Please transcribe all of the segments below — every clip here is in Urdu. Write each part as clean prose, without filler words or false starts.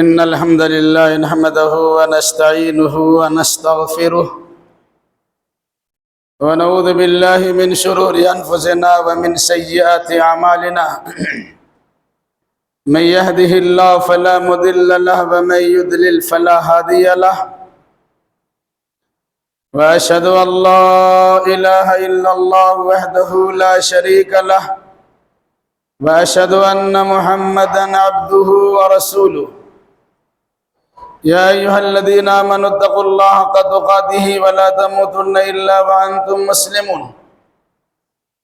إن الحمد لله نحمده ونستعينه ونستغفره ونعوذ بالله من شرور أنفسنا ومن سيئات أعمالنا من يهده الله فلا مضل له ومن يضلل فلا هادي له وأشهد أن لا إله إلا الله وحده لا شريك له وأشهد أن محمدا عبده ورسوله يا أيها الذين آمنوا اتقوا الله حق تقاته ولا تموتن إلا وأنتم مسلمون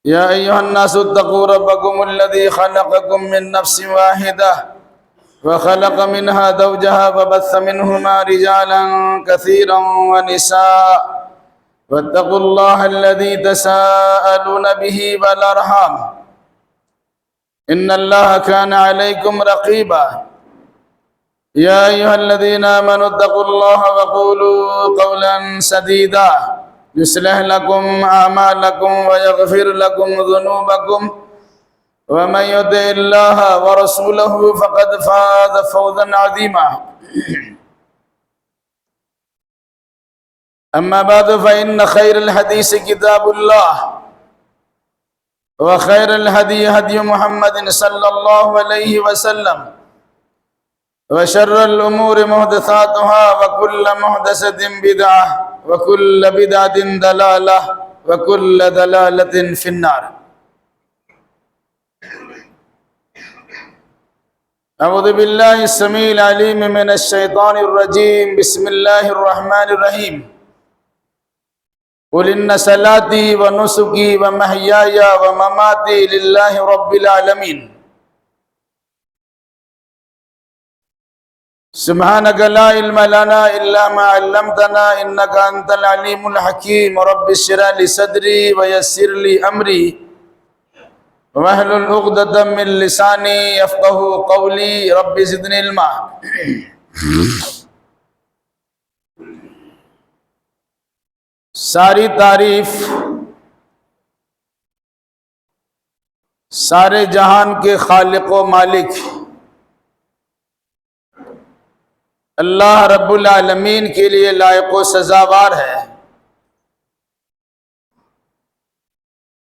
يا أيها الناس اتقوا ربكم الذي خلقكم من نفس واحدة وخلق منها زوجها وبث منهما رجالا كثيرا ونساء واتقوا الله الذي تساءلون به والأرحام إن الله كان عليكم رقيبا يا أيها الذين آمنوا اتقوا الله وقولوا قولا سديدا يصلح لكم أعمالكم ويغفر لكم ذنوبكم ومن يطع الله ورسوله فقد فاز فوزا عظيما أما بعد فإن خير الحديث كتاب الله وخير الهدي هدي محمد صلى الله عليه وسلم وشر الأمور محدثاتها وكل محدثة بدعة وكل بدعة ضلالة وكل ضلالة في النار. أعوذ بالله السميع العليم من الشيطان الرجيم. بسم الله الرحمن الرحيم. قل إن صلاتي ونسكي ومحياي ومماتي لله رب العالمين. سبحانك لا علم لنا إلا ما علمتنا إنك أنت العليم الحكيم. رب اشرح لي صدري ويسر لي أمري واحلل عقدة من لساني يفقه قولي. رب زدني علما. ساری تعریف سارے جہان کے خالق و مالک اللہ رب العالمین کے لیے لائق و سزاوار ہے،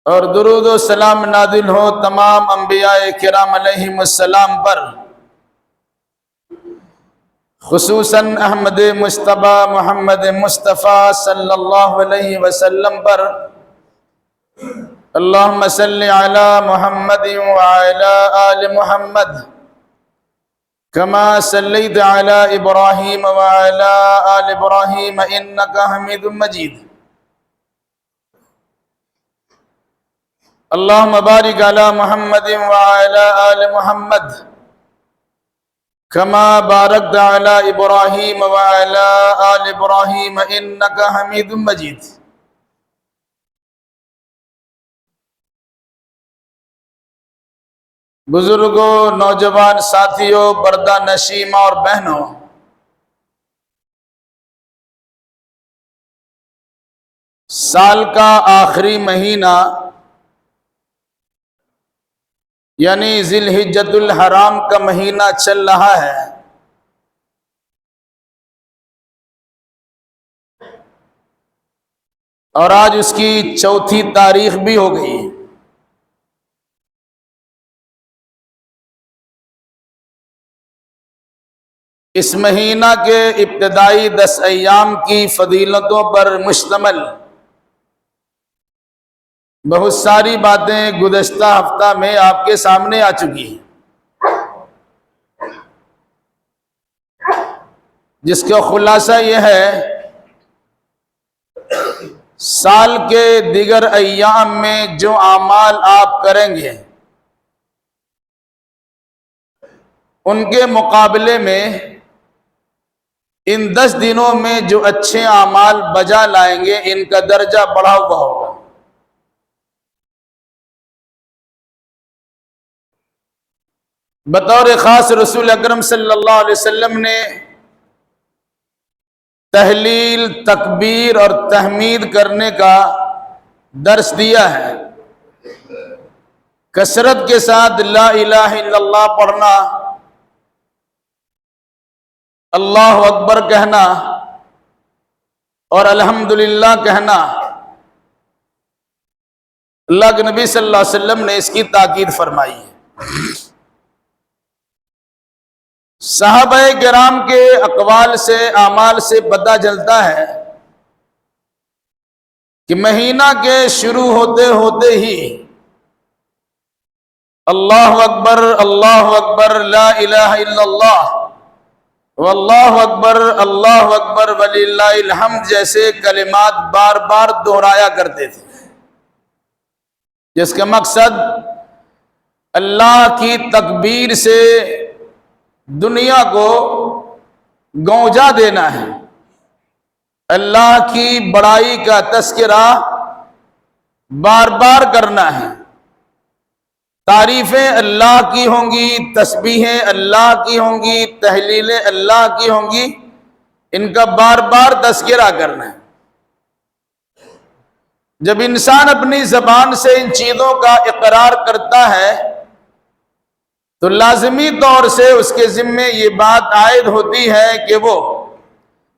اور درود و سلام نازل ہو تمام انبیاء کرام علیہم السلام پر، خصوصاً احمد مصطفیٰ محمد مصطفیٰ صلی اللہ علیہ وسلم پر۔ اللہم صلی علی محمد وعلی آل محمد كما صليت على إبراهيم وعلى آل إبراهيم إنك حميد مجيد. اللهم بارك على محمد وعلى آل محمد كما باركت على إبراهيم وعلى آل إبراهيم إنك حميد مجيد. بزرگوں، نوجوان ساتھیوں، پردہ نشین اور بہنوں، سال کا آخری مہینہ یعنی ذی الحجۃ الحرام کا مہینہ چل رہا ہے، اور آج اس کی چوتھی تاریخ بھی ہو گئی۔ اس مہینہ کے ابتدائی 10 ایام کی فضیلتوں پر مشتمل بہت ساری باتیں گزشتہ ہفتہ میں آپ کے سامنے آ چکی ہیں، جس کا خلاصہ یہ ہے سال کے دیگر ایام میں جو اعمال آپ کریں گے ان کے مقابلے میں ان 10 دنوں میں جو اچھے اعمال بجا لائیں گے ان کا درجہ بڑھا ہوا ہوگا۔ بطور خاص رسول اکرم صلی اللہ علیہ وسلم نے تہلیل، تکبیر اور تحمید کرنے کا درس دیا ہے۔ کثرت کے ساتھ لا الہ الا اللہ پڑھنا اللہ اکبر کہنا اور الحمدللہ کہنا، اللہ کے نبی صلی اللہ علیہ وسلم نے اس کی تاکید فرمائی ہے۔ صحابہ کرام کے اقوال سے، اعمال سے پتہ چلتا ہے کہ مہینہ کے شروع ہوتے ہوتے ہی اللہ اکبر لا الہ الا اللہ واللہ اکبر وللہ الحمد جیسے کلمات بار بار دہرایا کرتے تھے، جس کا مقصد اللہ کی تکبیر سے دنیا کو گونجا دینا ہے، اللہ کی بڑائی کا تذکرہ بار بار کرنا ہے، تعریفیں اللہ کی ہوں گی، تسبیحیں اللہ کی ہوں گی، تحلیلیں اللہ کی ہوں گی، ان کا بار بار تذکرہ کرنا ہے۔ جب انسان اپنی زبان سے ان چیزوں کا اقرار کرتا ہے تو لازمی طور سے اس کے ذمے یہ بات عائد ہوتی ہے کہ وہ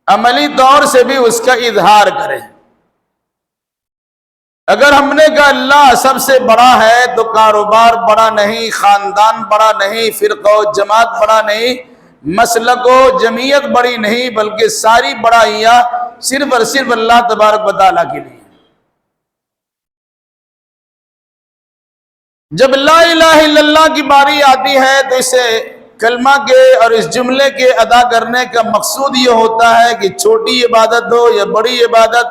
عملی طور سے بھی اس کا اظہار کرے۔ اگر ہم نے کہا اللہ سب سے بڑا ہے تو کاروبار بڑا نہیں، خاندان بڑا نہیں، فرقہ و جماعت بڑا نہیں، مسلک و جمعیت بڑی نہیں، بلکہ ساری بڑائیاں صرف اور صرف اللہ تبارک و تعالیٰ کے لیے۔ جب لا الہ الا اللہ کی باری آتی ہے تو اسے کلمہ کے اور اس جملے کے ادا کرنے کا مقصود یہ ہوتا ہے کہ چھوٹی عبادت ہو یا بڑی عبادت،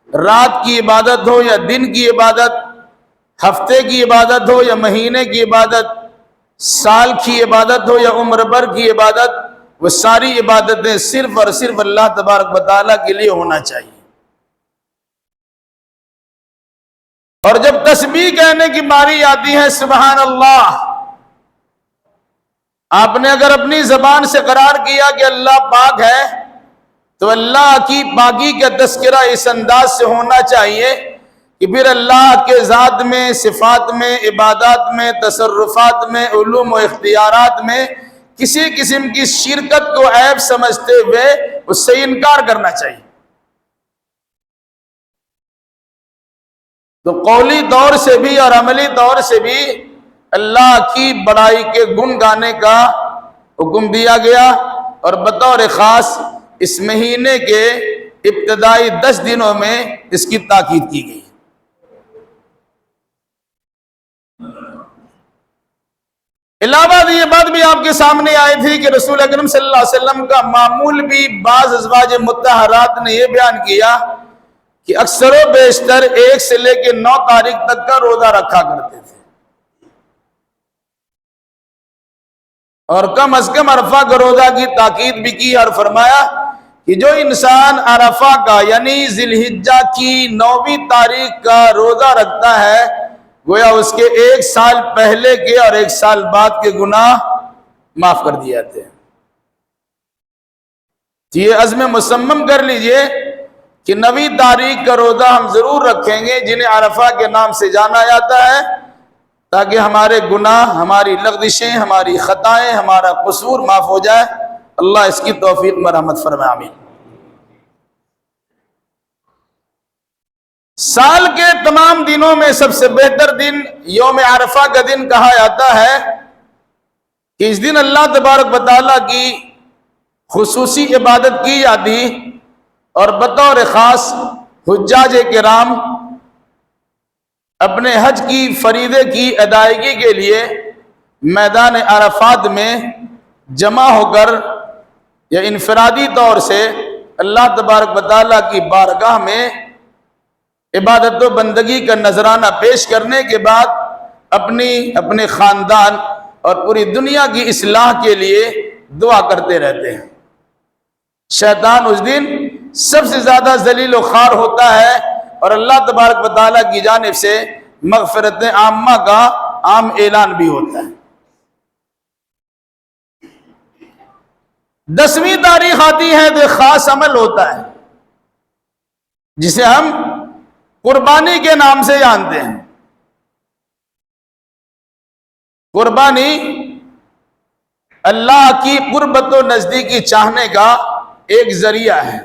رات کی عبادت ہو یا دن کی عبادت، ہفتے کی عبادت ہو یا مہینے کی عبادت، سال کی عبادت ہو یا عمر بھر کی عبادت، وہ ساری عبادتیں صرف اور صرف اللہ تبارک و تعالیٰ کے لیے ہونا چاہیے۔ اور جب تسبیح کہنے کی باری آتی ہے سبحان اللہ، آپ نے اگر اپنی زبان سے قرار کیا کہ اللہ پاک ہے تو اللہ کی پاکی کا تذکرہ اس انداز سے ہونا چاہیے کہ پھر اللہ کے ذات میں، صفات میں، عبادات میں، تصرفات میں، علوم و اختیارات میں کسی قسم کی شرکت کو عیب سمجھتے ہوئے اس سے انکار کرنا چاہیے۔ تو قولی طور سے بھی اور عملی طور سے بھی اللہ کی بڑائی کے گن گانے کا حکم دیا گیا، اور بطور خاص اس مہینے کے ابتدائی 10 دنوں میں اس کی تاکید کی گئی۔ علاوہ یہ بات بھی آپ کے سامنے آئی تھی کہ رسول اکرم صلی اللہ علیہ وسلم کا معمول بھی بعض ازواج مطہرات نے یہ بیان کیا کہ اکثر و بیشتر 1 سے لے کے 9 تاریخ تک کا روزہ رکھا کرتے تھے، اور کم از کم عرفہ کا روزہ کی تاکید بھی کی، اور فرمایا کہ جو انسان عرفہ کا یعنی ذی الحجہ کی 9ویں تاریخ کا روزہ رکھتا ہے گویا اس کے 1 سال پہلے کے اور 1 سال بعد کے گناہ معاف کر دیے جاتے ہیں۔ یہ عزم مصمم کر لیجئے کہ 9ویں تاریخ کا روزہ ہم ضرور رکھیں گے، جنہیں عرفہ کے نام سے جانا جاتا ہے، تاکہ ہمارے گناہ، ہماری لغزشیں، ہماری خطائیں، ہمارا قصور معاف ہو جائے۔ اللہ اس کی توفیق مرحمت فرمائے، آمین۔ سال کے تمام دنوں میں سب سے بہتر دن یوم عرفہ کا دن کہا جاتا ہے کہ اس دن اللہ تبارک و تعالیٰ کی خصوصی عبادت کی جاتی، اور بطور خاص حجاج کرام اپنے حج کی فریضے کی ادائیگی کے لیے میدان عرفات میں جمع ہو کر یا انفرادی طور سے اللہ تبارک و تعالیٰ کی بارگاہ میں عبادت و بندگی کا نذرانہ پیش کرنے کے بعد اپنے خاندان اور پوری دنیا کی اصلاح کے لیے دعا کرتے رہتے ہیں۔ شیطان اس دن سب سے زیادہ ذلیل و خوار ہوتا ہے، اور اللہ تبارک و تعالیٰ کی جانب سے مغفرت عامہ کا عام اعلان بھی ہوتا ہے۔ 10ویں تاریخ آتی ہے تو ایک خاص عمل ہوتا ہے جسے ہم قربانی کے نام سے جانتے ہیں۔ قربانی اللہ کی قربت و نزدیکی چاہنے کا ایک ذریعہ ہے۔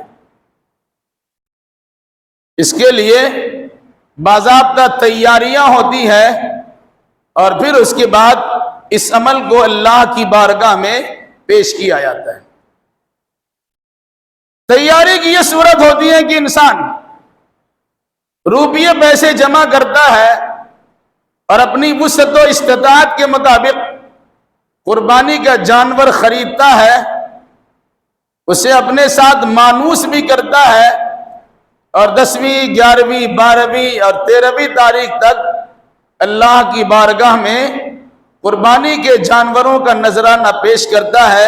اس کے لیے باضابطہ تیاریاں ہوتی ہے اور پھر اس کے بعد اس عمل کو اللہ کی بارگاہ میں پیش کیا جاتا ہے۔ تیاری کی یہ صورت ہوتی ہے کہ انسان روپیے پیسے جمع کرتا ہے اور اپنی وسعت و استطاعت کے مطابق قربانی کا جانور خریدتا ہے، اسے اپنے ساتھ مانوس بھی کرتا ہے اور 10ویں 11ویں 12ویں اور 13ویں تاریخ تک اللہ کی بارگاہ میں قربانی کے جانوروں کا نذرانہ پیش کرتا ہے۔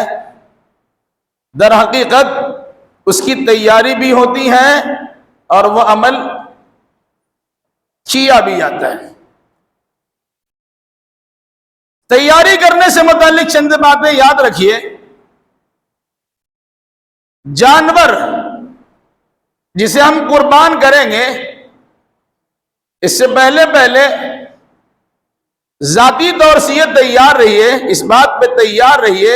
در حقیقت اس کی تیاری بھی ہوتی ہے اور وہ عمل کیا بھی جاتا ہے۔ تیاری کرنے سے متعلق چند باتیں یاد رکھیے۔ جانور جسے ہم قربان کریں گے، اس سے پہلے ذاتی طور سے یہ تیار رہیے، اس بات پہ تیار رہیے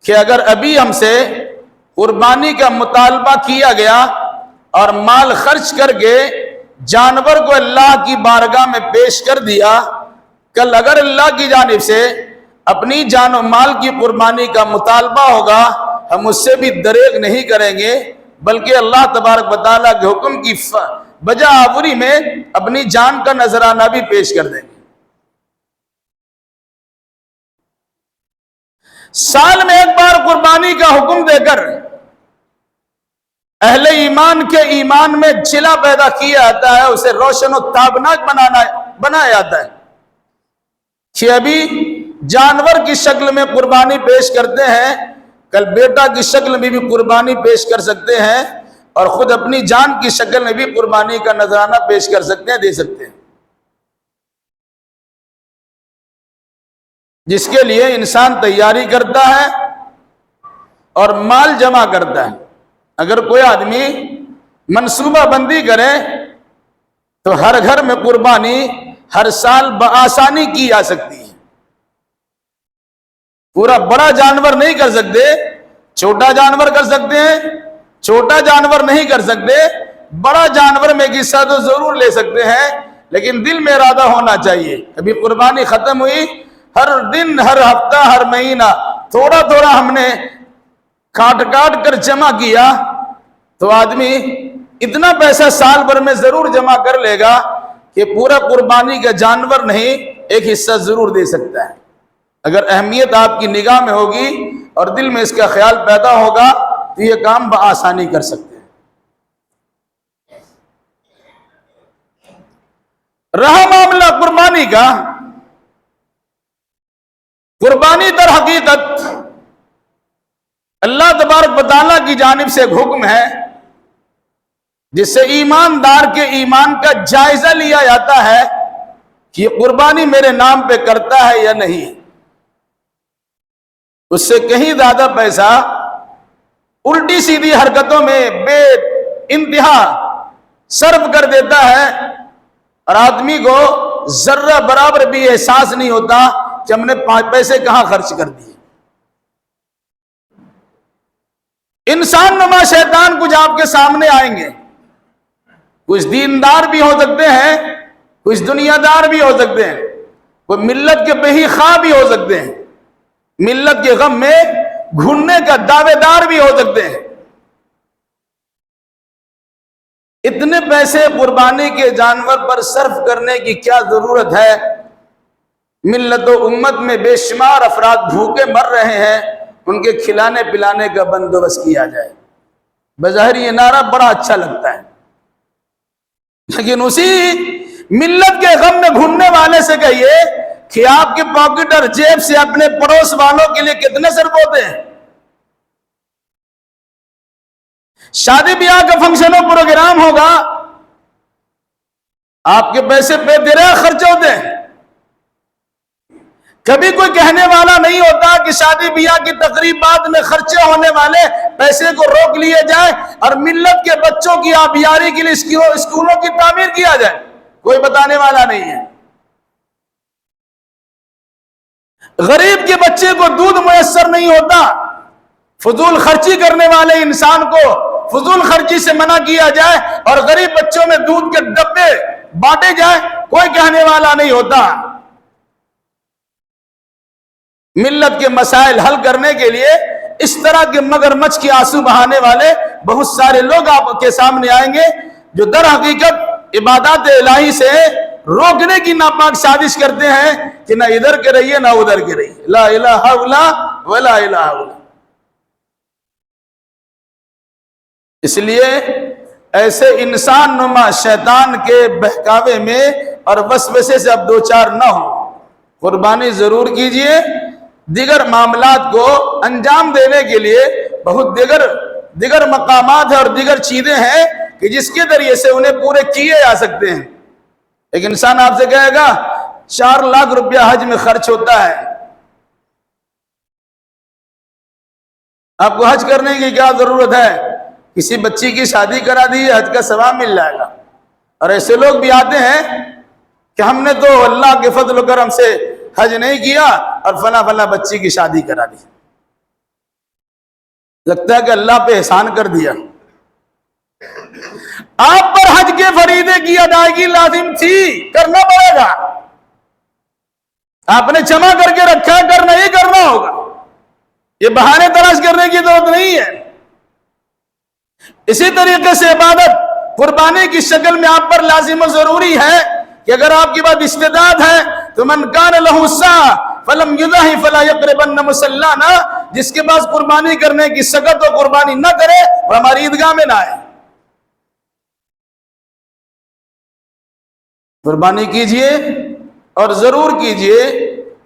کہ اگر ابھی ہم سے قربانی کا مطالبہ کیا گیا اور مال خرچ کر کے جانور کو اللہ کی بارگاہ میں پیش کر دیا، کل اگر اللہ کی جانب سے اپنی جان و مال کی قربانی کا مطالبہ ہوگا، ہم اس سے بھی دریغ نہیں کریں گے، بلکہ اللہ تبارک و تعالیٰ کے حکم کی بجا آوری میں اپنی جان کا نذرانہ بھی پیش کر دیں گے۔ سال میں ایک بار قربانی کا حکم دے کر اہل ایمان کے ایمان میں چلا پیدا کیا جاتا ہے، اسے روشن و تابناک بنایا جاتا ہے کہ ابھی جانور کی شکل میں قربانی پیش کرتے ہیں، کل بیٹا کی شکل میں بھی قربانی پیش کر سکتے ہیں اور خود اپنی جان کی شکل میں بھی قربانی کا نذرانہ پیش کر سکتے ہیں، دے سکتے ہیں، جس کے لیے انسان تیاری کرتا ہے اور مال جمع کرتا ہے۔ اگر کوئی آدمی منصوبہ بندی کرے تو ہر گھر میں قربانی ہر سال بآسانی کی جا سکتی ہے۔ پورا بڑا جانور نہیں کر سکتے، چھوٹا جانور کر سکتے ہیں، چھوٹا جانور نہیں کر سکتے، بڑا جانور میں ایک حصہ تو ضرور لے سکتے ہیں، لیکن دل میں ارادہ ہونا چاہیے۔ ابھی قربانی ختم ہوئی، ہر دن ہر ہفتہ ہر مہینہ تھوڑا تھوڑا ہم نے کاٹ کر جمع کیا تو آدمی اتنا پیسہ سال بھر میں ضرور جمع کر لے گا کہ پورا قربانی کا جانور نہیں، ایک حصہ ضرور دے سکتا ہے۔ اگر اہمیت آپ کی نگاہ میں ہوگی اور دل میں اس کا خیال پیدا ہوگا تو یہ کام بآسانی کر سکتے ہیں۔ رہا معاملہ قربانی کا، قربانی در حقیقت اللہ تبارک و تعالیٰ کی جانب سے ایک حکم ہے جس سے ایماندار کے ایمان کا جائزہ لیا جاتا ہے کہ یہ قربانی میرے نام پہ کرتا ہے یا نہیں۔ اس سے کہیں زیادہ پیسہ الٹی سیدھی حرکتوں میں بے انتہا صرف کر دیتا ہے اور آدمی کو ذرہ برابر بھی احساس نہیں ہوتا کہ ہم نے پیسے کہاں خرچ کر دیے۔ انسان نما شیطان کچھ آپ کے سامنے آئیں گے، کچھ دیندار بھی ہو سکتے ہیں، کچھ دنیا دار بھی ہو سکتے ہیں، کوئی ملت کے بہی خواہ بھی ہو سکتے ہیں، ملت کے غم میں گھننے کا دعوے دار بھی ہو سکتے ہیں۔ اتنے پیسے قربانی کے جانور پر صرف کرنے کی کیا ضرورت ہے؟ ملت و امت میں بے شمار افراد بھوکے مر رہے ہیں، ان کے کھلانے پلانے کا بندوبست کیا جائے۔ بظاہر یہ نعرہ بڑا اچھا لگتا ہے، لیکن اسی ملت کے غم میں گھننے والے سے کہیے کہ آپ کے پاکٹ اور جیب سے اپنے پڑوس والوں کے لیے کتنے صرف ہوتے ہیں؟ شادی بیاہ کا فنکشن و پروگرام ہوگا، آپ کے پیسے بے دریا خرچ ہوتے ہیں۔ کبھی کوئی کہنے والا نہیں ہوتا کہ شادی بیاہ کی تقریبات میں خرچے ہونے والے پیسے کو روک لیے جائے اور ملت کے بچوں کی آبیاری کے لیے اسکولوں کی تعمیر کیا جائے، کوئی بتانے والا نہیں ہے۔ غریب کے بچے کو دودھ میسر نہیں ہوتا، فضول خرچی کرنے والے انسان کو فضول خرچی سے منع کیا جائے اور غریب بچوں میں دودھ کے ڈبے بانٹے جائیں، کوئی کہنے والا نہیں ہوتا۔ ملت کے مسائل حل کرنے کے لیے اس طرح کے مگرمچھ کے آنسو بہانے والے بہت سارے لوگ آپ کے سامنے آئیں گے جو در حقیقت عبادات الہی سے روکنے کی ناپاک سازش کرتے ہیں کہ نہ ادھر کے رہیے نہ ادھر کے رہیے، لا الہ الا ولا الہ الا۔ اس لیے ایسے انسان نما شیطان کے بہکاوے میں اور وسوسے سے اب دو چار نہ ہو، قربانی ضرور کیجئے۔ دیگر معاملات کو انجام دینے کے لیے بہت دیگر مقامات ہیں اور دیگر چیزیں ہیں کہ جس کے ذریعے سے انہیں پورے کیے جا سکتے ہیں۔ ایک انسان آپ سے کہے گا 4 لاکھ روپیہ حج میں خرچ ہوتا ہے، آپ کو حج کرنے کی کیا ضرورت ہے؟ کسی بچی کی شادی کرا دی، حج کا ثواب مل جائے گا۔ اور ایسے لوگ بھی آتے ہیں کہ ہم نے تو اللہ کے فضل و کرم سے حج نہیں کیا اور فلاں فلاں بچی کی شادی کرا دی، لگتا ہے کہ اللہ پہ احسان کر دیا۔ آپ پر حج کے فریضے کی ادائیگی لازم تھی، کرنا پڑے گا۔ آپ نے جمع کر کے رکھا ہے، کرنا ہی کرنا ہوگا، یہ بہانے تلاش کرنے کی ضرورت نہیں ہے۔ اسی طریقے سے عبادت قربانی کی شکل میں آپ پر لازم و ضروری ہے کہ اگر آپ کے بعد استعداد ہے تو من کان لہ سعی فلم یضحی فلا یقربن مصلانا، جس کے پاس قربانی کرنے کی سکت و قربانی نہ کرے وہ ہماری عیدگاہ میں نہ آئے۔ قربانی کیجئے اور ضرور کیجئے،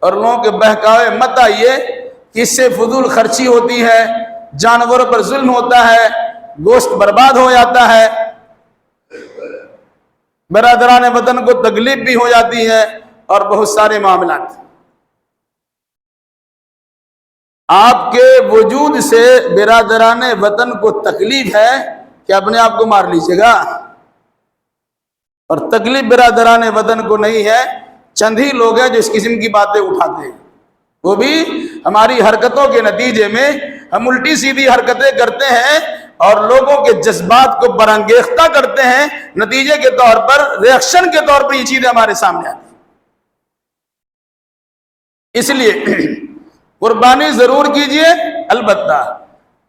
اور لوگوں کے بہکاوے مت آئیے کہ اس سے فضول خرچی ہوتی ہے، جانوروں پر ظلم ہوتا ہے، گوشت برباد ہو جاتا ہے، برادران وطن کو تکلیف بھی ہو جاتی ہے اور بہت سارے معاملات۔ آپ کے وجود سے برادران وطن کو تکلیف ہے کہ اپنے آپ کو مار لیجیے گا، اور تکلیف برادران وطن کو نہیں ہے۔ چند ہی لوگ ہیں جو اس قسم کی باتیں اٹھاتے ہیں، وہ بھی ہماری حرکتوں کے نتیجے میں ہم الٹی سیدھی حرکتیں کرتے ہیں اور لوگوں کے جذبات کو برانگیختہ کرتے ہیں، نتیجے کے طور پر ریاکشن کے طور پر یہ چیزیں ہمارے سامنے آتی ہیں۔ اس لیے قربانی ضرور کیجئے، البتہ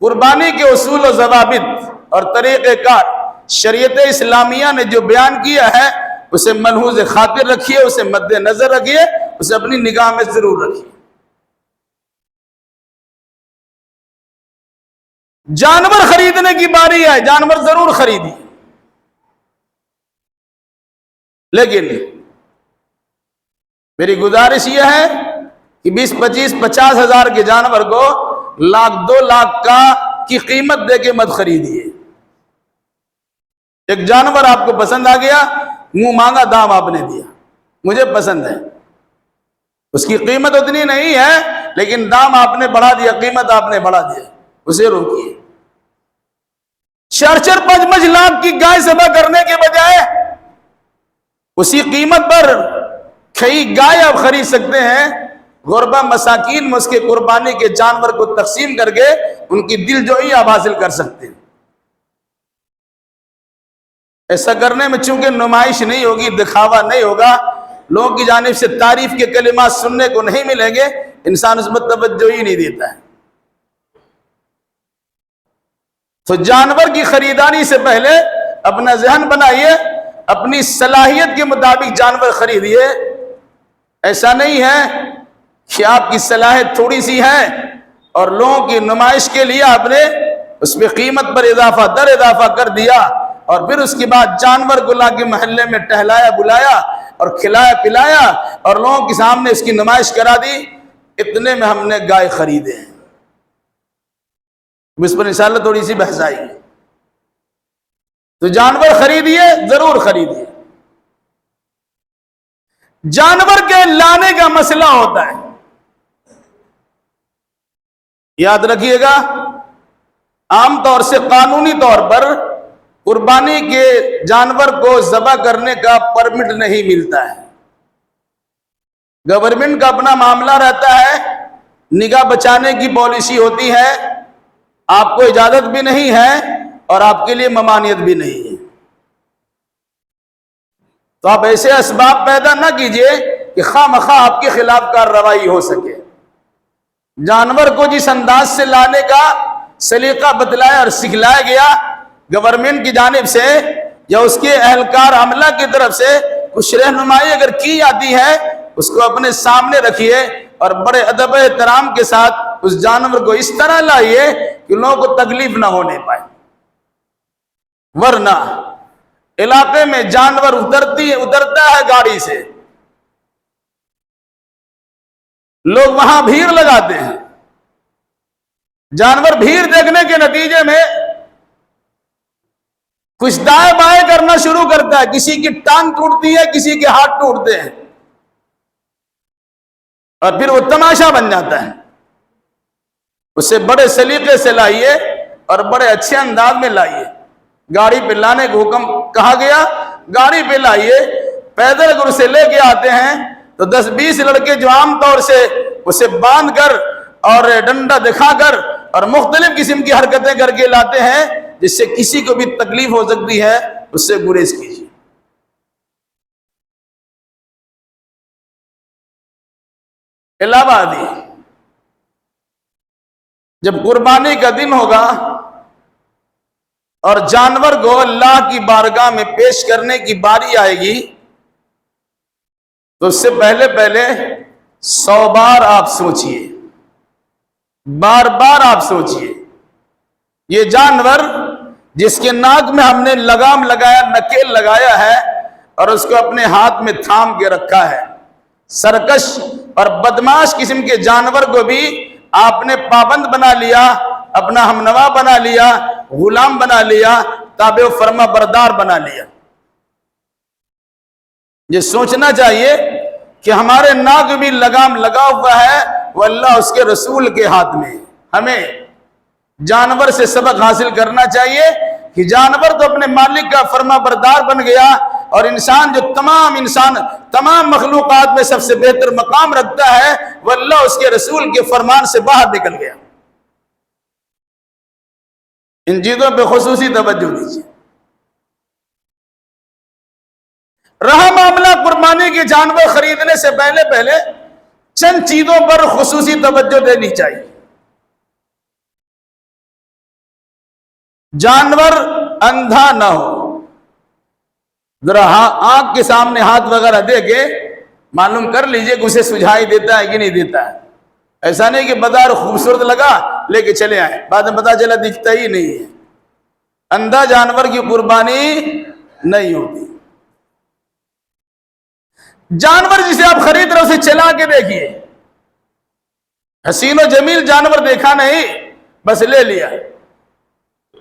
قربانی کے اصول و ضوابط اور طریقہ کار شریعت اسلامیہ نے جو بیان کیا ہے اسے ملحوظ خاطر رکھیے، اسے مد نظر رکھیے، اسے اپنی نگاہ میں ضرور رکھیے۔ جانور خریدنے کی باری ہے، جانور ضرور خریدیے، لیکن میری گزارش یہ ہے کہ 20 25 50 ہزار کے جانور کو 1 لاکھ 2 لاکھ کی قیمت دے کے مت خریدیے۔ ایک جانور آپ کو پسند آ گیا، منہ مانگا دام آپ نے دیا، مجھے پسند ہے، اس کی قیمت اتنی نہیں ہے لیکن دام آپ نے بڑھا دیا، قیمت آپ نے بڑھا دیا، اسے روکیے۔ 4 5 لاکھ کی گائے ذبح کرنے کے بجائے اسی قیمت پر کئی گائے آپ خرید سکتے ہیں، غربا مساکین میں اس کے قربانی کے جانور کو تقسیم کر کے ان کی دل جوئی آپ حاصل کر سکتے ہیں۔ ایسا کرنے میں چونکہ نمائش نہیں ہوگی، دکھاوا نہیں ہوگا، لوگوں کی جانب سے تعریف کے کلمات سننے کو نہیں ملیں گے، انسان اس پر توجہ ہی نہیں دیتا ہے۔ تو جانور کی خریداری سے پہلے اپنا ذہن بنائیے، اپنی صلاحیت کے مطابق جانور خریدیے۔ ایسا نہیں ہے کہ آپ کی صلاحیت تھوڑی سی ہے اور لوگوں کی نمائش کے لیے آپ نے اس پہ قیمت پر اضافہ در اضافہ کر دیا اور پھر اس کے بعد جانور کو لا کے محلے میں ٹہلایا بلایا اور کھلایا پلایا اور لوگوں کے سامنے اس کی نمائش کرا دی، اتنے میں ہم نے گائے خریدے ہیں۔ اس پر انشاءاللہ تھوڑی سی بحث آئی ہے۔ تو جانور خریدیے، ضرور خریدیے۔ جانور کے لانے کا مسئلہ ہوتا ہے، یاد رکھیے گا، عام طور سے قانونی طور پر قربانی کے جانور کو ذبح کرنے کا پرمٹ نہیں ملتا ہے۔ گورنمنٹ کا اپنا معاملہ رہتا ہے، نگاہ بچانے کی پالیسی ہوتی ہے، آپ کو اجازت بھی نہیں ہے اور آپ کے لیے ممانعت بھی نہیں ہے۔ تو آپ ایسے اسباب پیدا نہ کیجئے کہ خواہ مخواہ آپ کے خلاف کارروائی ہو سکے۔ جانور کو جس انداز سے لانے کا سلیقہ بتلایا اور سکھلایا گیا گورنمنٹ کی جانب سے یا اس کے اہلکار عملہ کی طرف سے کچھ رہنمائی اگر کی جاتی ہے، اس کو اپنے سامنے رکھیے اور بڑے ادب احترام کے ساتھ اس جانور کو اس طرح لائیے کہ لوگوں کو تکلیف نہ ہونے پائے۔ ورنہ علاقے میں جانور اترتا ہے گاڑی سے، لوگ وہاں بھیڑ لگاتے ہیں، جانور بھیڑ دیکھنے کے نتیجے میں کچھ دائیں بائیں کرنا شروع کرتا ہے، کسی کی ٹانگ ٹوٹتی ہے، کسی کے ہاتھ ٹوٹتے ہیں، اور پھر وہ تماشا بن جاتا ہے۔ اسے بڑے سلیقے سے لائیے اور بڑے اچھے انداز میں لائیے۔ گاڑی پہ لانے کو حکم کہا گیا، گاڑی پہ لائیے۔ پیدل اگر اسے لے کے آتے ہیں تو 10-20 لڑکے جو عام طور سے اسے باندھ کر اور ڈنڈا دکھا کر اور مختلف قسم کی حرکتیں کر کے لاتے ہیں جس سے کسی کو بھی تکلیف ہو سکتی ہے، اس سے گریز کیجیے۔ علاوہ ازیں جب قربانی کا دن ہوگا اور جانور کو اللہ کی بارگاہ میں پیش کرنے کی باری آئے گی تو اس سے پہلے 100 بار آپ سوچئے، بار بار آپ سوچئے، یہ جانور جس کے ناک میں ہم نے لگام لگایا، نکیل لگایا ہے اور اس کو اپنے ہاتھ میں تھام کے رکھا ہے، سرکش اور بدماش قسم کے جانور کو بھی آپ نے پابند بنا لیا، اپنا ہمنوا بنا لیا، غلام بنا لیا، تابع و فرما بردار بنا لیا۔ یہ سوچنا چاہیے کہ ہمارے ناک بھی لگام لگا ہوا ہے، وہ اللہ اس کے رسول کے ہاتھ میں۔ ہمیں جانور سے سبق حاصل کرنا چاہیے کہ جانور تو اپنے مالک کا فرما بردار بن گیا، اور انسان جو تمام مخلوقات میں سب سے بہتر مقام رکھتا ہے، وہ اللہ اس کے رسول کے فرمان سے باہر نکل گیا۔ ان چیزوں پہ خصوصی توجہ دیجیے۔ رہا معاملہ قربانی کے جانور خریدنے سے پہلے چند چیزوں پر خصوصی توجہ دینی چاہیے۔ جانور اندھا نہ ہو، ذرا آنکھ کے سامنے ہاتھ وغیرہ دے کے معلوم کر لیجئے کہ اسے سجھائی دیتا ہے کہ نہیں دیتا ہے۔ ایسا نہیں کہ بظاہر خوبصورت لگا لے کے چلے آئے، بعد میں پتا چلا دکھتا ہی نہیں ہے۔ اندھا جانور کی قربانی نہیں ہوتی۔ جانور جسے آپ خرید رہے اسے چلا کے دیکھیے، حسین و جمیل جانور دیکھا نہیں، بس لے لیا،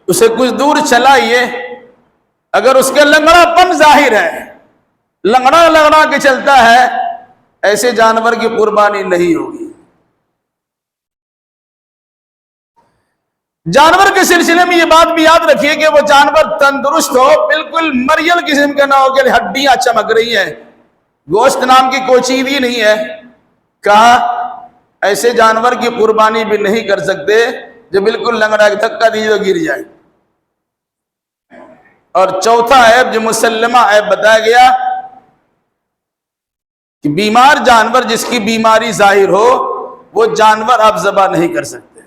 اسے کچھ دور چلائیے، اگر اس کے لنگڑا پن ظاہر ہے، لنگڑا کے چلتا ہے، ایسے جانور کی قربانی نہیں ہوگی۔ جانور کے سلسلے میں یہ بات بھی یاد رکھیے کہ وہ جانور تندرست ہو، بالکل مریل قسم کا نہ ہو کہ ہڈیاں چمک رہی ہیں، گوشت نام کی کوئی چیز ہی نہیں ہے۔ کہا ایسے جانور کی قربانی بھی نہیں کر سکتے جو بالکل لنگڑا، دھکا دیجیے تو گر جائے۔ اور چوتھا عیب جو مسلمہ عیب بتایا گیا کہ بیمار جانور جس کی بیماری ظاہر ہو وہ جانور آپ ذبح نہیں کر سکتے۔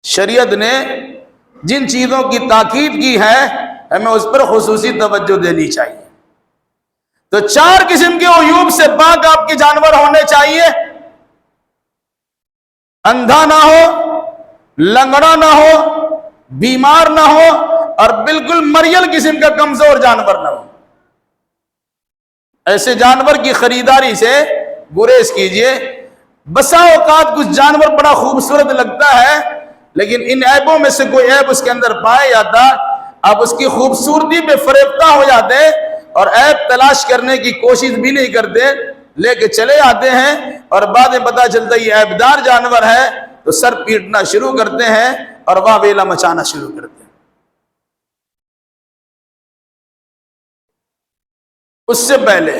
شریعت نے جن چیزوں کی تاکید کی ہے ہمیں اس پر خصوصی توجہ دینی چاہیے۔ تو 4 قسم کے عیوب سے پاک آپ کے جانور ہونے چاہیے، اندھا نہ ہو، لنگڑا نہ ہو، بیمار نہ ہو، اور بالکل مریل قسم کا کمزور جانور نہ ہو۔ ایسے جانور کی خریداری سے گریز کیجئے۔ بسا اوقات کچھ جانور بڑا خوبصورت لگتا ہے لیکن ان عیبوں میں سے کوئی عیب اس کے اندر پایا جاتا، آپ اس کی خوبصورتی پہ فریفتہ ہو جاتے اور عیب تلاش کرنے کی کوشش بھی نہیں کرتے، لے کے چلے آتے ہیں اور بعد میں پتا چلتا یہ عیبدار جانور ہے تو سر پیٹنا شروع کرتے ہیں اور واہ ویلا مچانا شروع کرتے ہیں۔ اس سے پہلے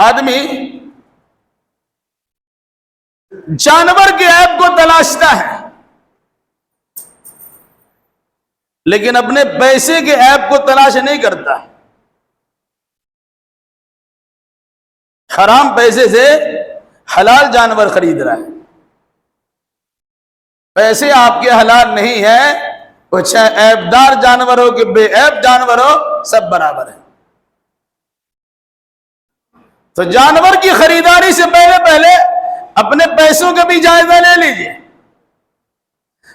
آدمی جانور کے عیب کو تلاشتا ہے لیکن اپنے پیسے کے عیب کو تلاش نہیں کرتا. حرام پیسے سے حلال جانور خرید رہا ہے. پیسے آپ کے حلال نہیں ہے، وہ چاہے عیب دار جانور ہو کہ بے عیب جانور ہو، سب برابر ہے. تو جانور کی خریداری سے پہلے اپنے پیسوں کا بھی جائزہ لے لیجئے.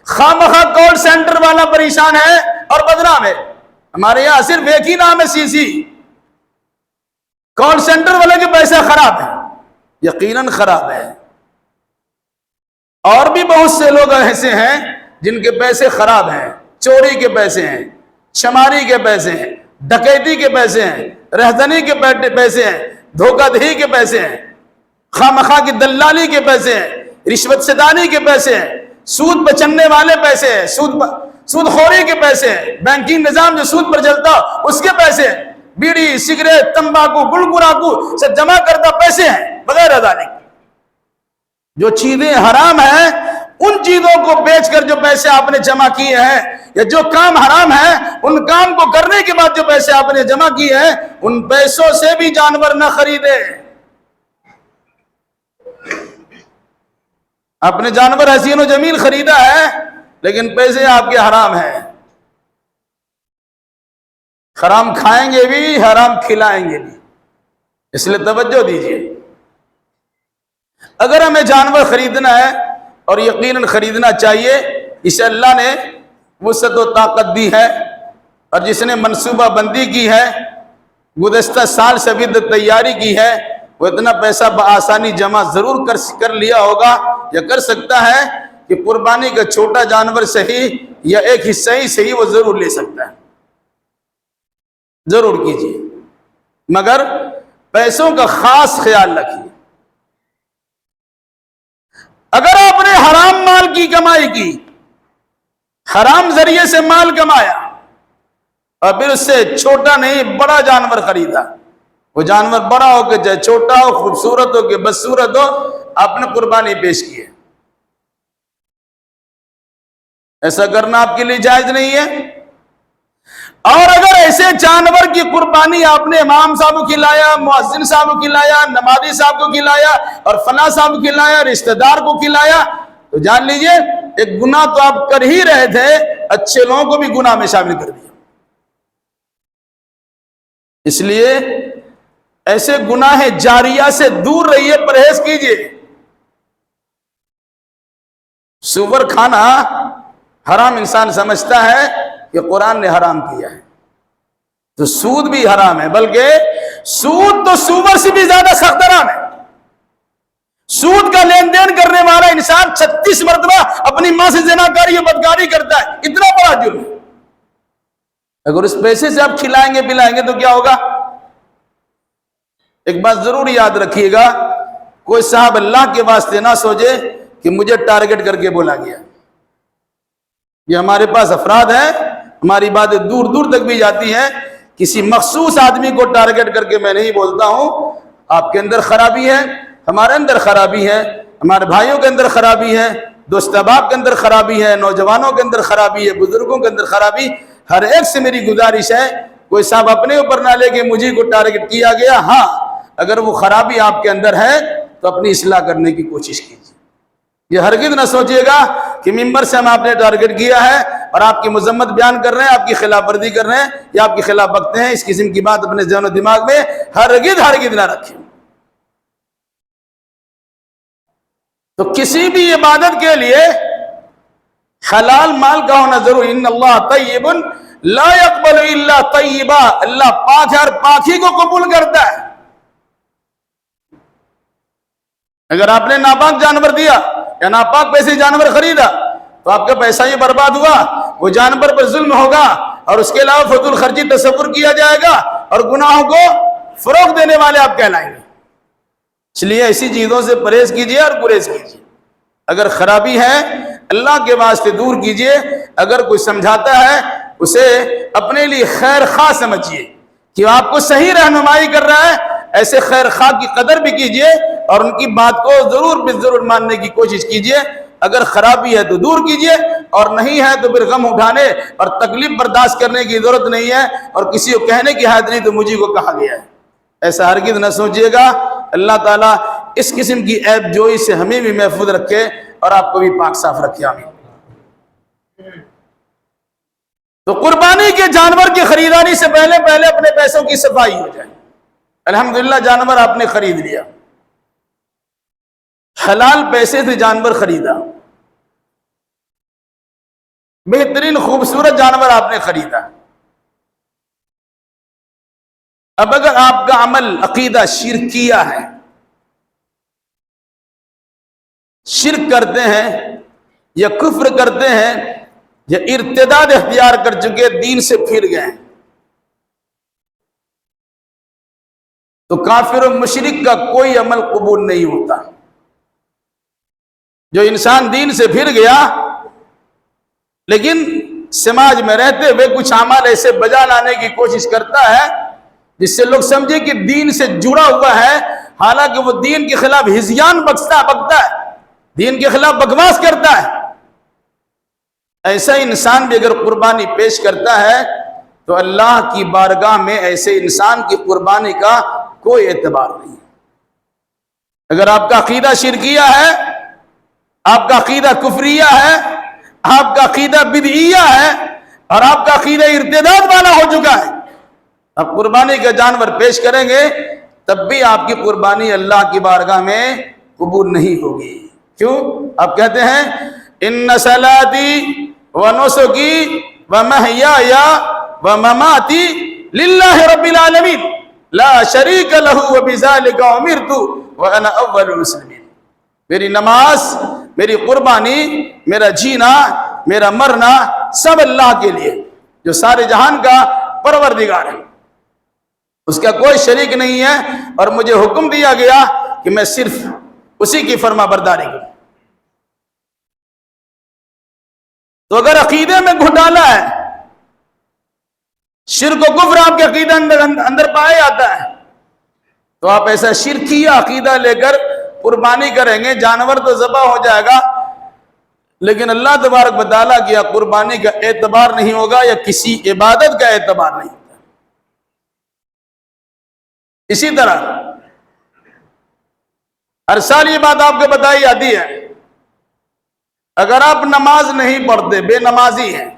خامخواہ کال سینٹر والا پریشان ہے اور بدنام ہے. ہمارے یہاں صرف ایک ہی نام ہے سی سی. کال سینٹر والے کے پیسہ خراب ہے، یقیناً خراب ہے. اور بھی بہت سے لوگ ایسے ہیں جن کے پیسے خراب ہیں. چوری کے پیسے ہیں، شماری کے پیسے ہیں، ڈکیتی کے پیسے ہیں، رہزنی کے پیسے ہیں، دھوکہ دہی کے پیسے ہیں، خامخواہ کی دلالی کے پیسے ہیں، رشوت ستانی کے پیسے ہیں، سود پہ چلنے والے پیسے ہیں، سود خوری کے پیسے ہیں، بینکنگ نظام جو سود پر چلتا اس کے پیسے ہیں، بیڑی سگریٹ تمباکو گلگراکو سے جمع کردہ پیسے ہیں وغیرہ ذالک. جو چیزیں حرام ہیں ان چیزوں کو بیچ کر جو پیسے آپ نے جمع کیے ہیں، یا جو کام حرام ہے ان کام کو کرنے کے بعد جو پیسے آپ نے جمع کیے ہیں، ان پیسوں سے بھی جانور نہ خریدے. آپ نے جانور حسین و جمیل خریدا ہے لیکن پیسے آپ کے حرام ہیں. حرام کھائیں گے بھی، حرام کھلائیں گے بھی. اس لیے توجہ دیجیے. اگر ہمیں جانور خریدنا ہے، اور یقیناً خریدنا چاہیے، اسے اللہ نے وسعت و طاقت دی ہے، اور جس نے منصوبہ بندی کی ہے، گزشتہ سال سے بھی تیاری کی ہے، وہ اتنا پیسہ بآسانی جمع ضرور کر لیا ہوگا، یا کر سکتا ہے کہ قربانی کا چھوٹا جانور صحیح یا ایک حصہ ہی صحیح وہ ضرور لے سکتا ہے. ضرور کیجیے، مگر پیسوں کا خاص خیال رکھیے. اگر آپ نے حرام مال کی کمائی کی، حرام ذریعے سے مال کمایا، اور پھر اس سے چھوٹا نہیں بڑا جانور خریدا، وہ جانور بڑا ہو کہ چاہے چھوٹا ہو، خوبصورت ہو کہ بدصورت ہو، آپ نے قربانی پیش کی ہے، ایسا کرنا آپ کے لیے جائز نہیں ہے. اور اگر ایسے جانور کی قربانی آپ نے امام صاحب کو کھلایا، مؤذن صاحب کو کھلایا، نمازی صاحب کو کھلایا، اور فلاں صاحب کو کھلایا، رشتہ دار کو کھلایا، تو جان لیجئے ایک گناہ تو آپ کر ہی رہے تھے، اچھے لوگوں کو بھی گناہ میں شامل کر دیا. اس لیے ایسے گناہ جاریہ سے دور رہیے، پرہیز کیجئے. سور کھانا حرام انسان سمجھتا ہے کہ قرآن نے حرام کیا ہے، تو سود بھی حرام ہے، بلکہ سود تو سور سے بھی زیادہ سخت حرام ہے. سود کا لین دین کرنے والا انسان 36 مرتبہ اپنی ماں سے زناکاری و بدکاری کرتا ہے، اتنا بڑا جرم ہے. اگر اس پیسے سے آپ کھلائیں گے پلائیں گے تو کیا ہوگا؟ ایک بات ضرور یاد رکھیے گا، کوئی صاحب اللہ کے واسطے نہ سوچے کہ مجھے ٹارگٹ کر کے بولا گیا. یہ ہمارے پاس افراد ہیں، ہماری باتیں دور دور تک بھی جاتی ہیں، کسی مخصوص آدمی کو ٹارگٹ کر کے میں نہیں بولتا ہوں. آپ کے اندر خرابی ہے، ہمارے اندر خرابی ہے، ہمارے بھائیوں کے اندر خرابی ہے، دوست احباب کے اندر خرابی ہے، نوجوانوں کے اندر خرابی ہے، بزرگوں کے اندر خرابی. ہر ایک سے میری گزارش ہے، کوئی صاحب اپنے اوپر نہ لے کے مجھے کو ٹارگٹ کیا گیا. ہاں اگر وہ خرابی آپ کے اندر ہے تو اپنی اصلاح کرنے کی کوشش کیجیے. یہ ہرگز نہ سوچئے گا کہ ممبر سے ہم آپ نے ٹارگٹ کیا ہے اور آپ کی مذمت بیان کر رہے ہیں، آپ کی خلاف ورزی کر رہے ہیں یا آپ کے خلاف بکتے ہیں. اس قسم کی بات اپنے ذہن و دماغ میں ہرگز نہ رکھیں. تو کسی بھی عبادت کے لیے حلال مال کا ہونا ضروری. ان اللہ طیب لا يقبل الا طیبا، اللہ پاک ہے اور پاک ہی کو قبول کرتا ہے. اگر آپ نے ناپاک جانور دیا یا ناپاک پیسے جانور خریدا تو آپ کا پیسہ ہی برباد ہوا، وہ جانور پر ظلم ہوگا، اور اس کے علاوہ فضول خرچی تصور کیا جائے گا، اور گناہوں کو فروغ دینے والے آپ کہلائیں گے. اس لیے ایسی چیزوں سے پرہیز کیجیے اور گریز کیجیے. اگر خرابی ہے اللہ کے واسطے دور کیجیے. اگر کوئی سمجھاتا ہے اسے اپنے لیے خیر خواہ سمجھیے کہ آپ کو صحیح رہنمائی کر رہا ہے. ایسے خیر خواہ کی قدر بھی کیجئے اور ان کی بات کو ضرور بالضرور ماننے کی کوشش کیجئے. اگر خرابی ہے تو دور کیجئے اور نہیں ہے تو پھر غم اٹھانے اور تکلیف برداشت کرنے کی ضرورت نہیں ہے اور کسی کو کہنے کی حاجت نہیں تو مجھے کو کہا گیا ہے. ایسا ہرگز نہ سوچئے گا. اللہ تعالیٰ اس قسم کی عیب جوئی سے ہمیں بھی محفوظ رکھے اور آپ کو بھی پاک صاف رکھے. آمین. تو قربانی کے جانور کی خریداری سے پہلے اپنے پیسوں کی صفائی ہو جائے. الحمدللہ جانور آپ نے خرید لیا, حلال پیسے سے جانور خریدا, بہترین خوبصورت جانور آپ نے خریدا. اب اگر آپ کا عمل عقیدہ شرکیہ ہے, شرک کرتے ہیں یا کفر کرتے ہیں یا ارتداد اختیار کر چکے, دین سے پھر گئے, تو کافر و مشرک کا کوئی عمل قبول نہیں ہوتا. جو انسان دین سے پھر گیا لیکن سماج میں رہتے ہوئے کچھ اعمال ایسے بجا لانے کی کوشش کرتا ہے جس سے لوگ سمجھے کہ دین سے جڑا ہوا ہے, حالانکہ وہ دین کے خلاف ہذیان بکتا ہے, دین کے خلاف بکواس کرتا ہے. ایسا انسان بھی اگر قربانی پیش کرتا ہے تو اللہ کی بارگاہ میں ایسے انسان کی قربانی کا کوئی اعتبار نہیں. اگر آپ کا عقیدہ شرکیہ ہے, آپ کا عقیدہ کفریہ ہے, آپ کا عقیدہ بدعیہ ہے اور آپ کا عقیدہ ارتداد والا ہو چکا ہے, اب قربانی کا جانور پیش کریں گے تب بھی آپ کی قربانی اللہ کی بارگاہ میں قبول نہیں ہوگی. کیوں؟ آپ کہتے ہیں ان صلاتی و نسکی و محیای و مماتی للہ رب العالمین لا شریک لہ و بذالک امرت وانا اول المسلمین. میری نماز, میری قربانی, میرا جینا, میرا مرنا سب اللہ کے لیے جو سارے جہان کا پروردگار ہے, اس کا کوئی شریک نہیں ہے اور مجھے حکم دیا گیا کہ میں صرف اسی کی فرما برداری کروں. تو اگر عقیدے میں گھٹالا ہے, شرک و کفر آپ کے عقیدے اندر پایا جاتا ہے, تو آپ ایسا شرکیہ عقیدہ لے کر قربانی کریں گے, جانور تو ذبح ہو جائے گا لیکن اللہ تبارک و تعالیٰ کی قربانی کا اعتبار نہیں ہوگا یا کسی عبادت کا اعتبار نہیں ہوگا. اسی طرح ہر سال یہ بات آپ کو بتائی جاتی ہے, اگر آپ نماز نہیں پڑھتے, بے نمازی ہیں,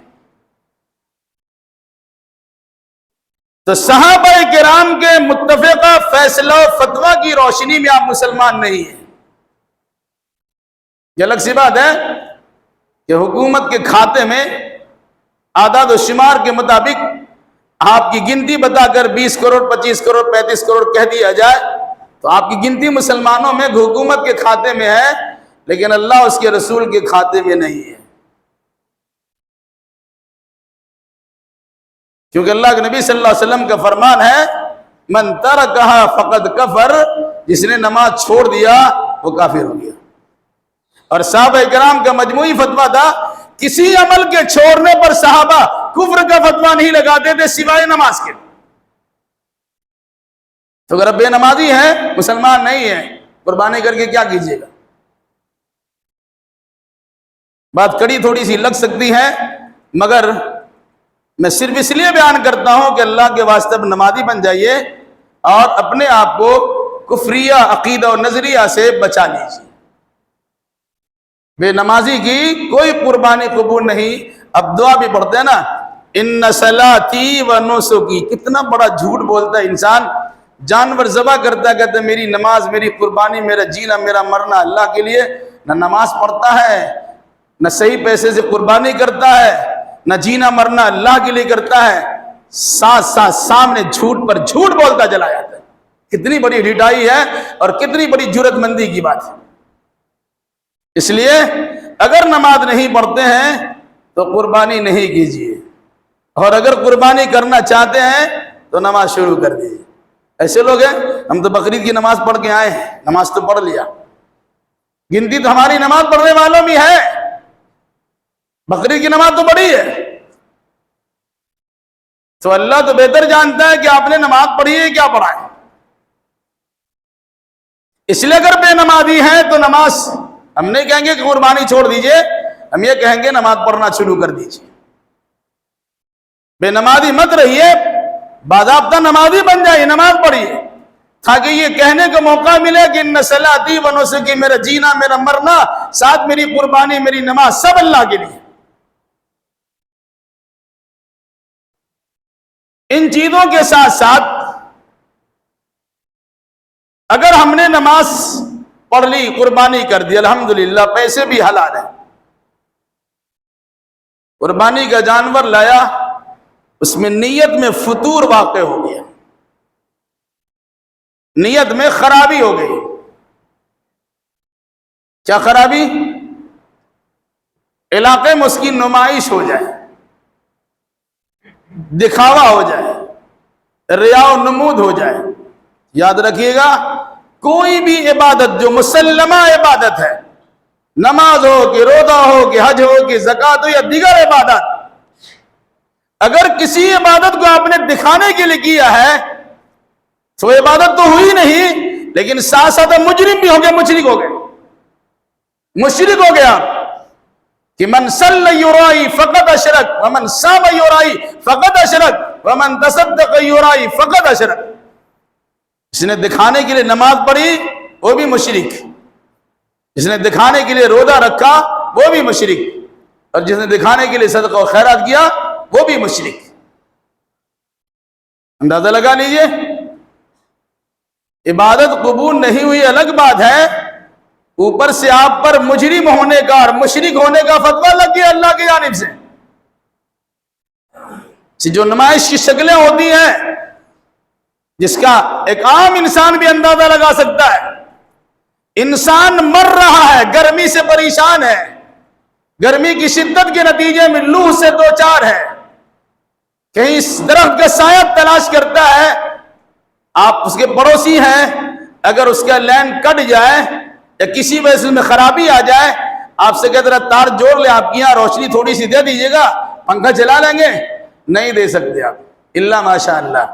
تو صحابہ کرام کے متفقہ فیصلہ و فتویٰ کی روشنی میں آپ مسلمان نہیں ہیں. یہ الگ سی بات ہے کہ حکومت کے کھاتے میں اعداد و شمار کے مطابق آپ کی گنتی بتا کر 20 کروڑ 25 کروڑ 35 کروڑ کہہ دیا جائے تو آپ کی گنتی مسلمانوں میں حکومت کے کھاتے میں ہے لیکن اللہ اس کے رسول کے کھاتے میں نہیں ہے. کیونکہ اللہ کے نبی صلی اللہ علیہ وسلم کا فرمان ہے من ترکہا فقد کفر, جس نے نماز چھوڑ دیا وہ کافر ہو گیا. اور صحابہ کرام کا مجموعی فتویٰ تھا کسی عمل کے چھوڑنے پر صحابہ کفر کا فتویٰ نہیں لگاتے تھے سوائے نماز کے. تو اگر بے نمازی ہیں, مسلمان نہیں ہیں, قربانی کر کے کیا کیجیے گا؟ بات کڑی تھوڑی سی لگ سکتی ہے مگر میں صرف اس لیے بیان کرتا ہوں کہ اللہ کے واسطے اب نمازی بن جائیے اور اپنے آپ کو کفریہ عقیدہ و نظریہ سے بچا لیجیے. بے نمازی کی کوئی قربانی قبول نہیں. اب دعا بھی پڑھتے ہیں نا, ان صلاتی و نسکی, کتنا بڑا جھوٹ بولتا ہے انسان, جانور ذبح کرتا ہے, کہتا ہے میری نماز, میری قربانی, میرا جینا, میرا مرنا اللہ کے لیے. نہ نماز پڑھتا ہے, نہ صحیح پیسے سے قربانی کرتا ہے, نہ جینا مرنا اللہ کے لیے کرتا ہے, ساتھ ساتھ سامنے جھوٹ پر جھوٹ بولتا چلا جاتا ہے. کتنی بڑی ڈھٹائی ہے اور کتنی بڑی جرات مندی کی بات ہے. اس لیے اگر نماز نہیں پڑھتے ہیں تو قربانی نہیں کیجیے, اور اگر قربانی کرنا چاہتے ہیں تو نماز شروع کر دیجیے. ایسے لوگ ہیں ہم تو بقرعید کی نماز پڑھ کے آئے ہیں, نماز تو پڑھ لیا, گنتی تو ہماری نماز پڑھنے والوں میں ہے, بقرعید کی نماز تو پڑھی ہے. تو اللہ تو بہتر جانتا ہے کہ آپ نے نماز پڑھی ہے کیا پڑھا ہے. اس لیے اگر بے نمازی ہیں تو نماز ہم نہیں کہیں گے کہ قربانی چھوڑ دیجئے، ہم یہ کہیں گے نماز پڑھنا شروع کر دیجئے۔ بے نمازی مت رہیے، باضابطہ نمازی بن جائیے، نماز پڑھیے، تاکہ یہ کہنے کا موقع ملے کہ ان صلاتی و نسکی، میرا جینا، میرا مرنا، ساتھ میری قربانی، میری نماز، سب اللہ کے لیے۔ ان چیزوں کے ساتھ ساتھ اگر ہم نے نماز پڑھ لی، قربانی کر دی، الحمدللہ، پیسے بھی حلال ہیں، قربانی کا جانور لایا، اس میں نیت میں فطور واقع ہو گیا، نیت میں خرابی ہو گئی۔ کیا خرابی؟ علاقے میں اس کی نمائش ہو جائے، دکھاوا ہو جائے، ریا و نمود ہو جائے۔ یاد رکھیے گا، کوئی بھی عبادت جو مسلمہ عبادت ہے، نماز ہو کہ روزہ ہو کہ حج ہو کہ زکوٰۃ ہو یا دیگر عبادت، اگر کسی عبادت کو آپ نے دکھانے کے لیے کیا ہے تو عبادت تو ہوئی نہیں، لیکن ساتھ ساتھ مجرم بھی ہو گئے، مشرک ہو گیا کہ من صلی یرائی فقط اشرک ومن صام یرائی فقط اشرک ومن تصدق یرائی فقط اشرک۔ جس نے دکھانے کے لیے نماز پڑھی وہ بھی مشرک، جس نے دکھانے کے لیے روزہ رکھا وہ بھی مشرک، اور جس نے دکھانے کے لیے صدقہ و خیرات کیا وہ بھی مشرک۔ اندازہ لگا لیجئے، عبادت قبول نہیں ہوئی الگ بات ہے، اوپر سے آپ پر مجرم ہونے کا اور مشرک ہونے کا فتویٰ لگ گیا اللہ کی جانب سے۔ جو نمائش کی شکلیں ہوتی ہیں، جس کا ایک عام انسان بھی اندازہ لگا سکتا ہے، انسان مر رہا ہے، گرمی سے پریشان ہے، گرمی کی شدت کے نتیجے میں لو سے دوچار ہے، کہیں اس درخت کا سایہ تلاش کرتا ہے، آپ اس کے پڑوسی ہیں، اگر اس کا لائن کٹ جائے یا کسی وجہ سے میں خرابی آ جائے، آپ سے کہتے رہا تار جوڑ لیں، آپ کی یہاں روشنی تھوڑی سی دے دیجیے گا، پنکھا چلا لیں گے، نہیں دے سکتے آپ، الا ماشاء اللہ۔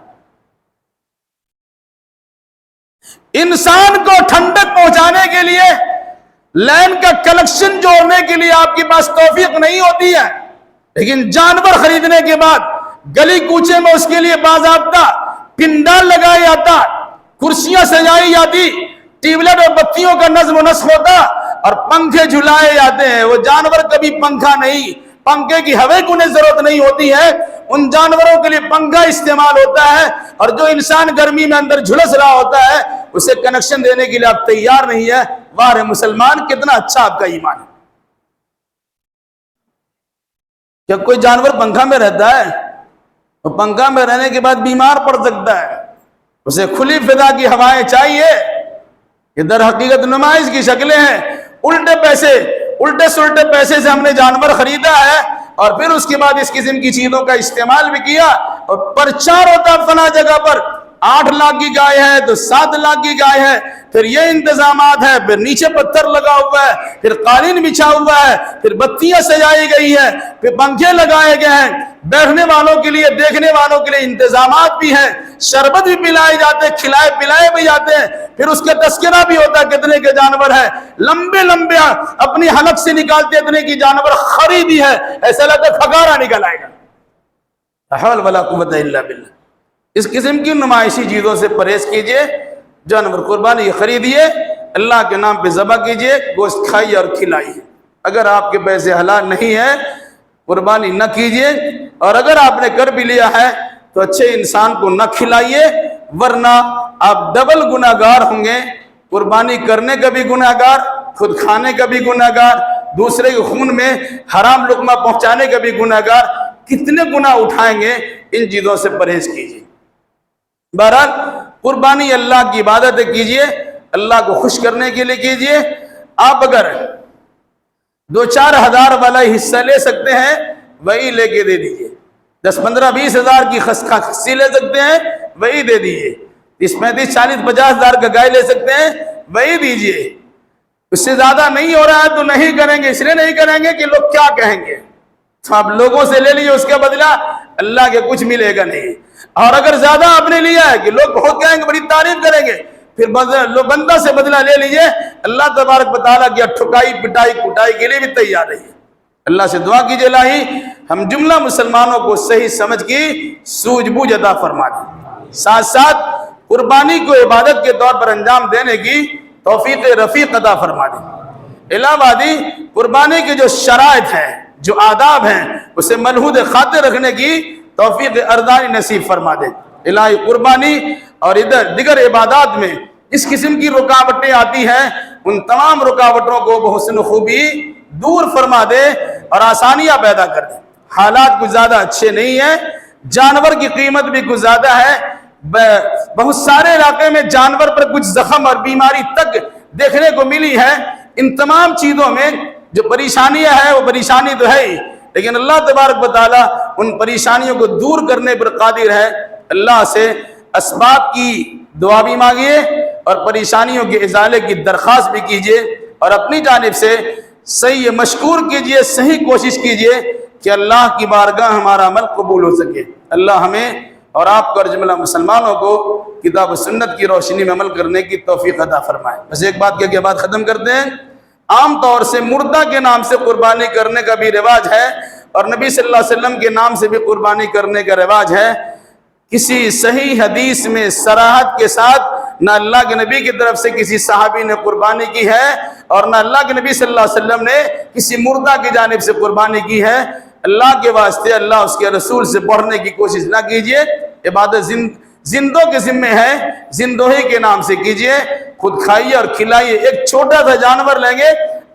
انسان کو ٹھنڈک پہنچانے کے لیے، لائن کا کنیکشن جوڑنے کے لیے آپ کے پاس توفیق نہیں ہوتی ہے، لیکن جانور خریدنے کے بعد گلی کوچے میں اس کے لیے باضابطہ پنڈال لگایا جاتا، کرسیاں سجائی جاتی، ٹیوب لائٹ اور بتیوں کا نظم و نسق ہوتا، اور پنکھے جھلائے جاتے ہیں۔ وہ جانور کبھی پنکھا نہیں، پنکھے کی ہوے کو انہیں ضرورت نہیں ہوتی ہے، ان جانوروں کے لیے پنکھا استعمال ہوتا ہے، اور جو انسان گرمی میں اندر جھلس رہا ہوتا ہے اسے کنیکشن دینے کے لیے آپ تیار نہیں ہے۔ واہ مسلمان، کتنا اچھا آپ کا ایمان ہے۔ کیا کوئی جانور پنکھا میں رہتا ہے؟ وہ پنکھا میں رہنے کے بعد بیمار پڑ سکتا ہے، اسے کھلی فضا کی ہوائیں چاہیے۔ یہ در حقیقت نمائش کی شکلیں ہیں، الٹے سلٹے پیسے سے ہم نے جانور خریدا ہے، اور پھر اس کے بعد اس قسم کی چیزوں کا استعمال بھی کیا، اور پرچار ہوتا فلاں جگہ پر 8 لاکھ کی گائے ہے تو 7 لاکھ کی گائے ہے، پھر یہ انتظامات ہے، پھر نیچے پتھر لگا ہوا ہے، پھر قالین بچھا ہوا ہے، پھر بتیاں سجائی گئی ہے، پھر پنکھے لگائے گئے ہیں، بیٹھنے والوں کے لیے، دیکھنے والوں کے لیے انتظامات بھی ہیں، شربت بھی پلائے جاتے ہیں، کھلائے پلائے بھی جاتے ہیں، پھر اس کا تذکرہ بھی ہوتا ہے کتنے کے جانور ہے، لمبے لمبے اپنی حلق سے نکالتے اتنے کی جانور خریدی ہے، ایسا لگتا ہے پھکارا نکل آئے گا۔ لا حول ولا قوت الا باللہ۔ اس قسم کی نمائشی چیزوں سے پرہیز کیجئے، جانور قربانی خریدیے، اللہ کے نام پہ ذبح کیجئے، گوشت کھائیے اور کھلائیے۔ اگر آپ کے پیسے حلال نہیں ہیں، قربانی نہ کیجئے، اور اگر آپ نے کر بھی لیا ہے تو اچھے انسان کو نہ کھلائیے، ورنہ آپ ڈبل گناہگار ہوں گے، قربانی کرنے کا بھی گناہگار، خود کھانے کا بھی گناہگار، دوسرے کے خون میں حرام لقمہ پہنچانے کا بھی گناہگار، کتنے گناہ اٹھائیں گے۔ ان چیزوں سے پرہیز کیجئے۔ بہرحال قربانی اللہ کی عبادت کیجئے، اللہ کو خوش کرنے کے لیے کیجئے۔ آپ اگر 2-4 ہزار والا حصہ لے سکتے ہیں وہی لے کے دے دیجئے، 10-15-20 ہزار کی خصی لے سکتے ہیں وہی دے دیجئے، 30-35-40-50 ہزار کا گائے لے سکتے ہیں وہی دیجئے۔ اس سے زیادہ نہیں ہو رہا ہے تو نہیں کریں گے، اس لیے نہیں کریں گے کہ لوگ کیا کہیں گے، تو آپ لوگوں سے لے لیجئے، اس کا بدلہ اللہ کے کچھ ملے گا نہیں۔ اور اگر زیادہ آپ نے لیا ہے کہ لوگ بہت کہیں گے، بڑی تعریف کریں گے، پھر بندہ سے بدلہ لے لیجئے، اللہ تبارک و تعالیٰ کی ٹھکائی پٹائی کٹائی کے لیے بھی تیار رہیے۔ اللہ سے دعا کیجئے الہی ہم جملہ مسلمانوں کو صحیح سمجھ کی سوجھ بوجھ عطا فرما دے، ساتھ ساتھ قربانی کو عبادت کے طور پر انجام دینے کی توفیق رفیق عطا فرما دے۔ الہی قربانی کے جو شرائط ہیں، جو آداب ہیں، اسے ملحوظ خاطر رکھنے کی توفیق ارزانی نصیب فرما دے۔ الہی قربانی اور دیگر عبادات میں اس قسم کی رکاوٹیں آتی ہیں، ان تمام رکاوٹوں کو بحسن خوبی دور فرما دے اور آسانیاں پیدا کر دے۔ حالات کچھ زیادہ اچھے نہیں ہیں، جانور کی قیمت بھی کچھ زیادہ ہے، بہت سارے علاقے میں جانور پر کچھ زخم اور بیماری تک دیکھنے کو ملی ہے۔ ان تمام چیزوں میں جو پریشانیاں ہیں وہ پریشانی تو ہے ہی، لیکن اللہ تبارک و تعالیٰ ان پریشانیوں کو دور کرنے پر قادر ہے۔ اللہ سے اسباب کی دعا بھی مانگیے اور پریشانیوں کے ازالے کی درخواست بھی کیجیے، اور اپنی جانب سے صحیح مشکور کیجیے، صحیح کوشش کیجیے کہ اللہ کی بارگاہ ہمارا عمل قبول ہو سکے۔ اللہ ہمیں اور آپ کو اور جملہ مسلمانوں کو کتاب و سنت کی روشنی میں عمل کرنے کی توفیق عطا فرمائے۔ بس ایک بات کہہ کے بات ختم کرتے ہیں۔ عام طور سے مردہ کے نام سے قربانی کرنے کا بھی رواج ہے، اور نبی صلی اللہ علیہ وسلم کے نام سے بھی قربانی کرنے کا رواج ہے۔ کسی صحیح حدیث میں صراحت کے ساتھ نہ اللہ کے نبی کی طرف سے کسی صحابی نے قربانی کی ہے، اور نہ اللہ کے نبی صلی اللہ علیہ وسلم نے کسی مردہ کی جانب سے قربانی کی ہے۔ اللہ کے واسطے اللہ اس کے رسول سے بڑھنے کی کوشش نہ کیجیے۔ عبادت زندوں کے ذمے ہے، زندوہی کے نام سے کیجیے، خود کھائیے اور کھلائیے۔ ایک چھوٹا سا جانور لیں گے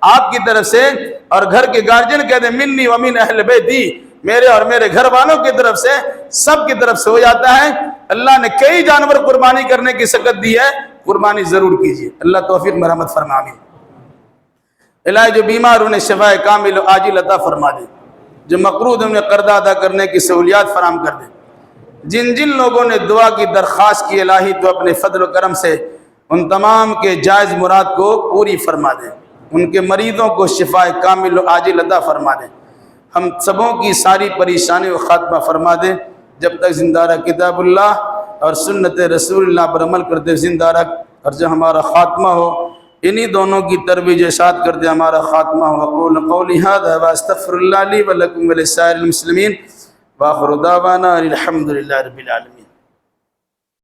آپ کی طرف سے، اور گھر کے گارجین کہتے ہیں منی ومن اہل بیتی، میرے اور میرے گھر والوں کی طرف سے، سب کی طرف سے ہو جاتا ہے۔ اللہ نے کئی جانور قربانی کرنے کی سکت دی ہے، قربانی ضرور کیجیے۔ اللہ توفیق مرحمت فرما آمین۔ الہی جو بیمار انہیں شفاء کامل و عاجل عطا فرما دے، جو مقروض انہیں قرض ادا کرنے کی سہولیات فراہم کر دے۔ جن جن لوگوں نے دعا کی درخواست کی الہی تو اپنے فضل و کرم سے ان تمام کے جائز مراد کو پوری فرما دے، ان کے مریضوں کو شفاء کامل و عاجل عطا فرما دے۔ ہم سبوں کی ساری پریشانی و خاتمہ فرما دے۔ جب تک زندہ رہ کتاب اللہ اور سنت رسول اللہ پر عمل کرتے زندہ رکھ، اور جب ہمارا خاتمہ ہو انہی دونوں کی ترویج ارشاد کر دے ہمارا خاتمہ ہو۔ اقول قولی ھذا واستغفر اللہ لی ولکم ولسائر المسلمین، وآخر دعوانا الحمد للہ رب العالمین۔